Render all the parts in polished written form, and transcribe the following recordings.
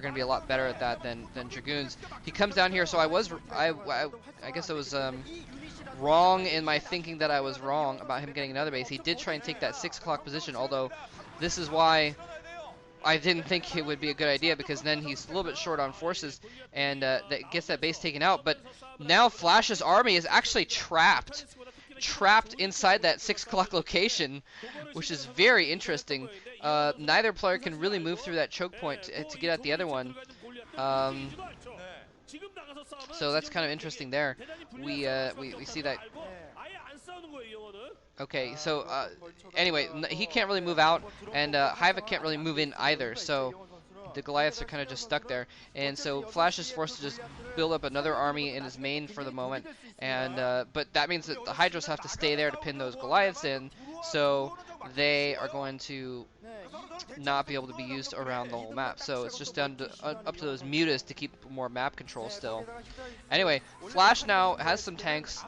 going to be a lot better at that than Dragoons. He comes down here, so I guess I was wrong in my thinking that I was wrong about him getting another base. He did try and take that 6 o'clock position, although this is why I didn't think it would be a good idea, because then he's a little bit short on forces and that gets that base taken out. But now Flash's army is actually trapped inside that 6 o'clock location, which is very interesting. Neither player can really move through that choke point to get at the other one. So that's kind of interesting there. We see that. Okay, so anyway, he can't really move out, and Hyvaa can't really move in either, so the Goliaths are kind of just stuck there. And so Flash is forced to just build up another army in his main for the moment, and but that means that the Hydras have to stay there to pin those Goliaths in, so they are going to not be able to be used around the whole map. So it's just down to, up to those mutas to keep more map control still. Anyway, Flash now has some tanks.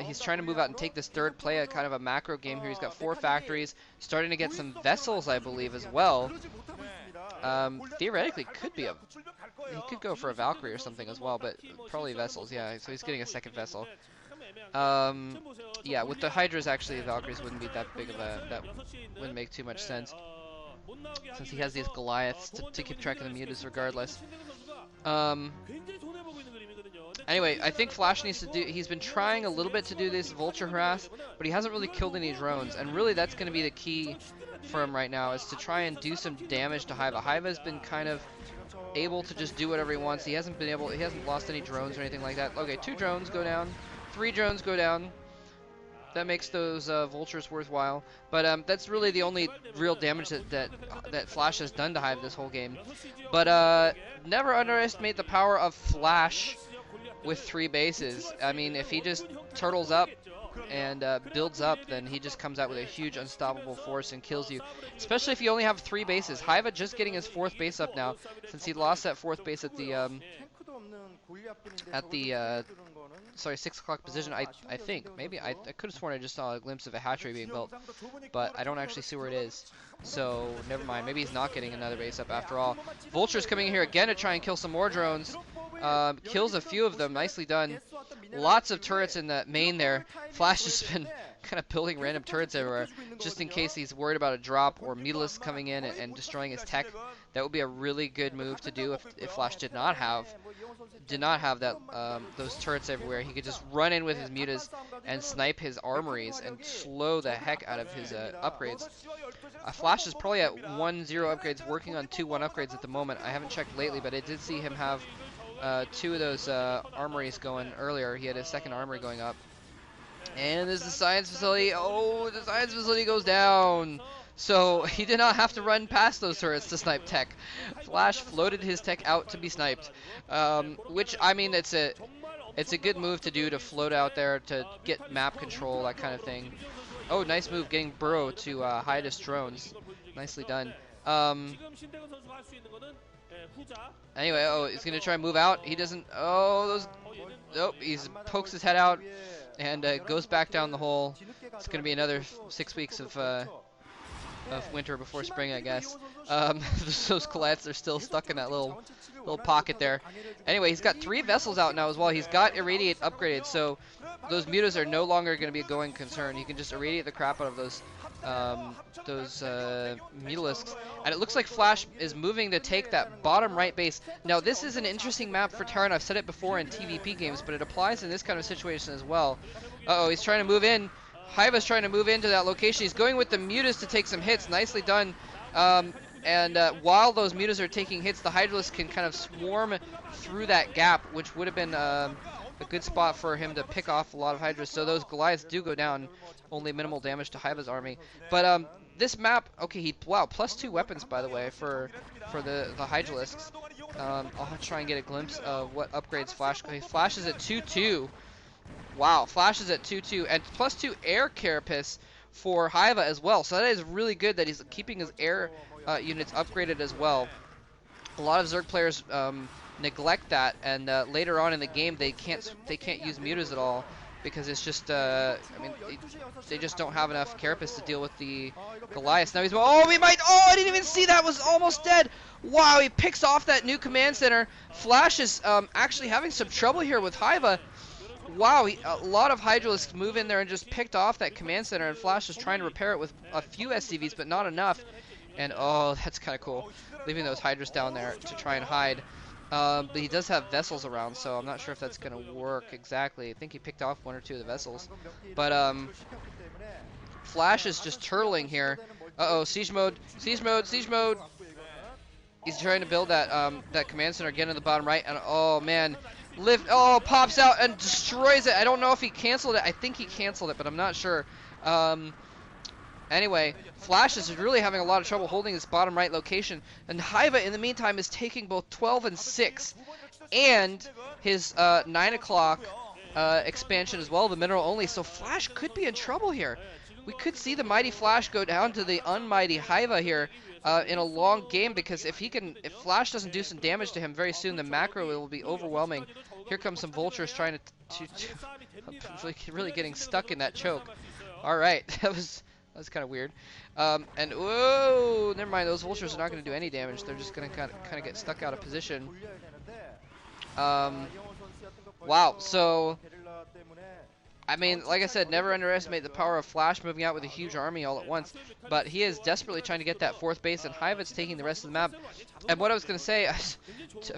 He's trying to move out and take this third, play a kind of a macro game here. He's got 4 factories, starting to get some vessels, I believe, as well. Theoretically, he could go for a Valkyrie or something as well, but probably vessels, yeah. So he's getting a second vessel. Yeah, with the Hydras, actually, the Valkyries wouldn't be that big of that wouldn't make too much sense, since he has these Goliaths to keep track of the mutas regardless. Anyway, I think Flash needs to do, he's been trying a little bit to do this Vulture Harass, but he hasn't really killed any drones, and really that's going to be the key for him right now, is to try and do some damage to Hyvaa. Hyvaa's been kind of able to just do whatever he wants. He hasn't lost any drones or anything like that. Okay, 2 drones go down, 3 drones go down. That makes those vultures worthwhile, but that's really the only real damage that Flash has done to Hyvaa this whole game. But never underestimate the power of Flash with 3 bases. I mean, if he just turtles up and builds up, then he just comes out with a huge unstoppable force and kills you. Especially if you only have 3 bases. Hyvaa just getting his 4th base up now, since he lost that 4th base at the sorry, 6 o'clock position. I think maybe I could have sworn I just saw a glimpse of a hatchery being built, but I don't actually see where it is. So never mind. Maybe he's not getting another base up after all. Vulture's coming in here again to try and kill some more drones. Kills a few of them. Nicely done. Lots of turrets in the main there. Flash has been kind of building random turrets everywhere, just in case he's worried about a drop or Mutalisk coming in and destroying his tech. That would be a really good move to do if Flash did not have that those turrets everywhere. He could just run in with his mutas and snipe his armories and slow the heck out of his upgrades. Flash is probably at 1-0 upgrades, working on 2-1 upgrades at the moment. I haven't checked lately, but I did see him have 2 of those armories going earlier. He had a second armory going up. And there's the science facility. Oh, the science facility goes down. So he did not have to run past those turrets to snipe tech. Flash floated his tech out to be sniped, which, I mean, it's a good move to do, to float out there to get map control, that kind of thing. Oh, nice move getting Burrow to hide his drones. Nicely done. Anyway, oh, he's gonna try and move out. He doesn't. Oh, those. Nope. He pokes his head out and goes back down the hole. It's gonna be another 6 weeks of winter before spring, I guess. Those Goliaths are still stuck in that little pocket there. Anyway, he's got 3 vessels out now as well. He's got Irradiate upgraded, so those mutas are no longer going to be a going concern. He can just irradiate the crap out of those Mutalisks. And it looks like Flash is moving to take that bottom right base. Now, this is an interesting map for Terran. I've said it before in TVP games, but it applies in this kind of situation as well. Uh-oh, he's trying to move in. Hyvaa's trying to move into that location. He's going with the mutas to take some hits. Nicely done. While those mutas are taking hits, the Hydralisks can kind of swarm through that gap, which would have been a good spot for him to pick off a lot of Hydras. So those Goliaths do go down. Only minimal damage to Hyvaa's army. But this map, okay, wow, +2 weapons, by the way, for the Hydralisks. I'll try and get a glimpse of what upgrades Flash. Okay, Flash is at 2-2. Wow, Flash is at 2-2, and +2 air carapace for Hyvaa as well. So that is really good that he's keeping his air units upgraded as well. A lot of Zerg players neglect that, and later on in the game they can't use mutas at all because it's just, I mean, they just don't have enough carapace to deal with the Goliaths. Now he's, oh, we might, oh, I didn't even see that, was almost dead. Wow, he picks off that new command center. Flash is actually having some trouble here with Hyvaa. Wow, a lot of Hydralisks move in there and just picked off that command center, and Flash is trying to repair it with a few SCVs, but not enough. And oh, that's kind of cool, leaving those Hydras down there to try and hide. But he does have vessels around, so I'm not sure if that's going to work exactly. I think he picked off 1 or 2 of the vessels. But Flash is just turtling here. Uh-oh, siege mode, siege mode, siege mode. He's trying to build that that command center again in the bottom right, and oh man, pops out and destroys it. I don't know if he canceled it. I think he canceled it, but I'm not sure. Anyway, Flash is really having a lot of trouble holding his bottom right location, and Hyvaa in the meantime is taking both 12 and 6 and his 9 o'clock expansion as well, the mineral only, so Flash could be in trouble here. We could see the mighty Flash go down to the unmighty Hyvaa here in a long game, because if Flash doesn't do some damage to him very soon, the macro will be overwhelming. Here comes some vultures trying to really getting stuck in that choke. All right, that was kind of weird. And whoa, never mind. Those vultures are not going to do any damage. They're just going to kind of get stuck out of position. Wow. So, I mean, like I said, never underestimate the power of Flash moving out with a huge army all at once. But he is desperately trying to get that 4th base, and Hyvaa's taking the rest of the map. And what I was going to say, I've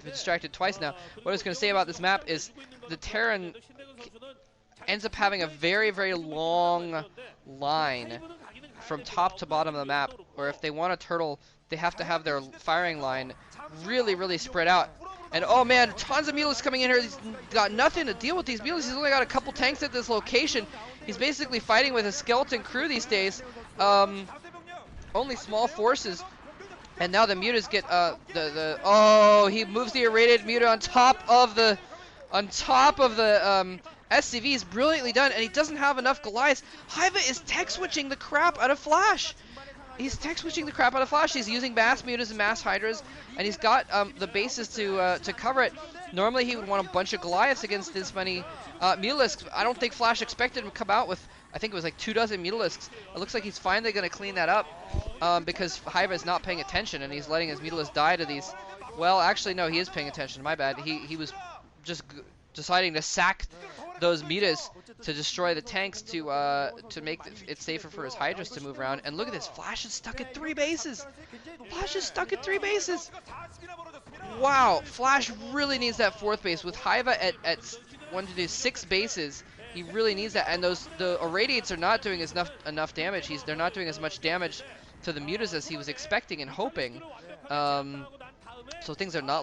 been distracted twice now. What I was going to say about this map is the Terran ends up having a very, very long line from top to bottom of the map, where if they want to turtle, they have to have their firing line really, really spread out. And oh man, tons of mules coming in here. He's got nothing to deal with these mules. He's only got a couple tanks at this location. He's basically fighting with a skeleton crew these days. Only small forces. And now the mutas get oh, he moves the irradiated muta on top of the SCVs, brilliantly done, and he doesn't have enough Goliaths. Hyvaa is tech switching the crap out of Flash. He's tech switching the crap out of Flash. He's using mass mutas and mass Hydras, and he's got the bases to cover it. Normally he would want a bunch of Goliaths against this many Mutalisks. I don't think Flash expected him to come out with, I think it was like 24 Mutalisks. It looks like he's finally going to clean that up because Hyvaa is not paying attention, and he's letting his Mutalisks die to these. Well, actually, no, he is paying attention. My bad. He was just deciding to sack those mutas to destroy the tanks to make it safer for his Hydras to move around. And look at this, Flash is stuck at 3 bases. Flash is stuck at 3 bases. Wow, Flash really needs that 4th base. With Hyvaa at 1 to 6 bases, he really needs that. And the irradiates are not doing enough damage. They're not doing as much damage to the mutas as he was expecting and hoping. So things are not